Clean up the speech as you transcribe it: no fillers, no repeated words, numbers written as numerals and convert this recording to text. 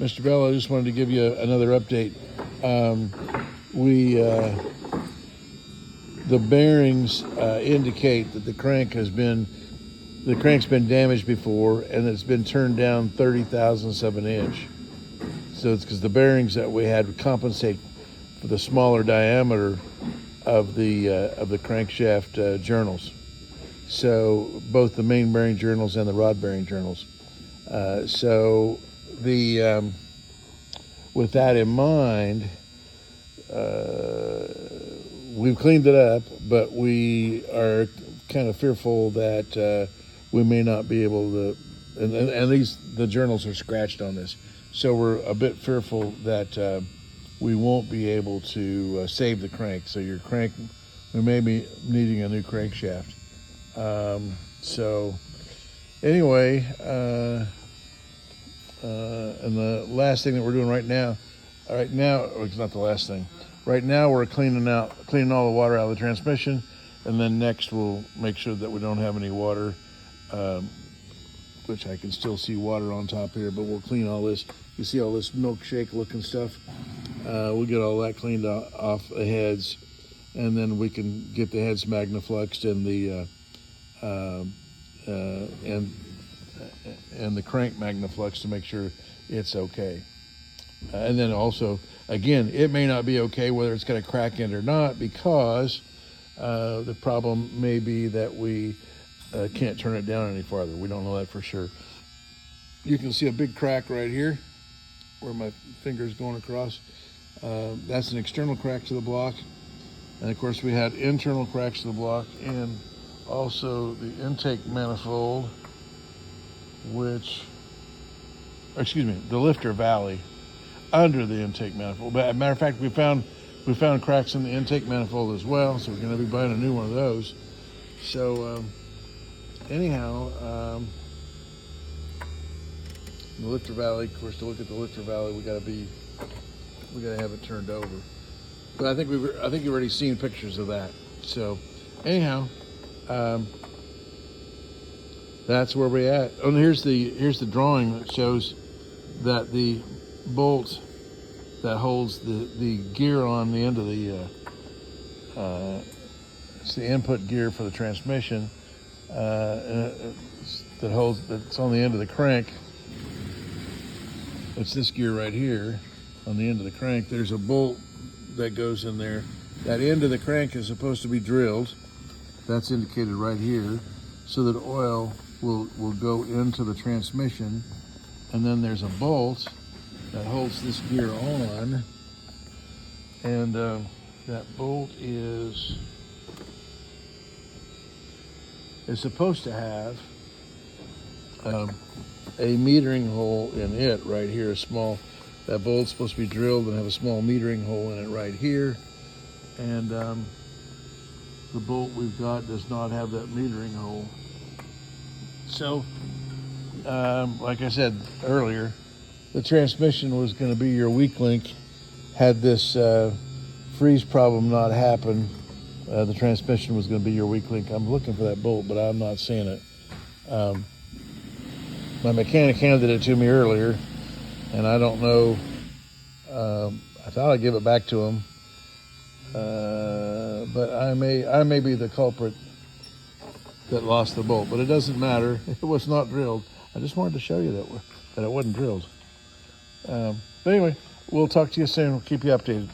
Mr. Bell, I just wanted to give you another update. The bearings indicate that the crank's been damaged before, and it's been turned down 30,000ths of an inch. So it's because the bearings that we had would compensate for the smaller diameter of the crankshaft journals. So both the main bearing journals and the rod bearing journals. With that in mind, we've cleaned it up, but we are kind of fearful that we may not be able to, and the journals are scratched on this. So we're a bit fearful that we won't be able to save the crank. So your crank, we may be needing a new crankshaft. So anyway, and the last thing that we're doing right now, it's not the last thing. Right now we're cleaning all the water out of the transmission, and then next we'll make sure that we don't have any water, which I can still see water on top here, but we'll clean all this. You see all this milkshake looking stuff? We'll get all that cleaned off the heads, and then we can get the heads magnafluxed and the crank magnafluxed to make sure it's okay. And then also, again, it may not be okay whether it's got a crack in it or not, because the problem may be that we can't turn it down any farther. We don't know that for sure. You can see a big crack right here where my finger's going across. That's an external crack to the block. And of course we had internal cracks to the block and also the intake manifold, the lifter valley under the intake manifold. But as a matter of fact, we found cracks in the intake manifold as well, so we're going to be buying a new one of those. So anyhow, the lifter valley, of course, to look at the lifter valley, we got to have it turned over. But I think you've already seen pictures of that. So anyhow, that's where we're at. Oh, and here's the drawing that shows that the bolt that holds the gear on the end of it's the input gear for the transmission, that's on the end of the crank. It's this gear right here on the end of the crank. There's a bolt that goes in there. That end of the crank is supposed to be drilled. That's indicated right here, so that oil will go into the transmission. And then there's a bolt that holds this gear on, and that bolt is supposed to have a metering hole in it right here, that bolt's supposed to be drilled and have a small metering hole in it right here. And the bolt we've got does not have that metering hole. So, like I said earlier, the transmission was going to be your weak link. Had this freeze problem not happen, the transmission was going to be your weak link. I'm looking for that bolt, but I'm not seeing it. My mechanic handed it to me earlier, and I don't know. I thought I'd give it back to him, but I may be the culprit that lost the bolt. But it doesn't matter. It was not drilled. I just wanted to show you that it wasn't drilled. But anyway, we'll talk to you soon. We'll keep you updated.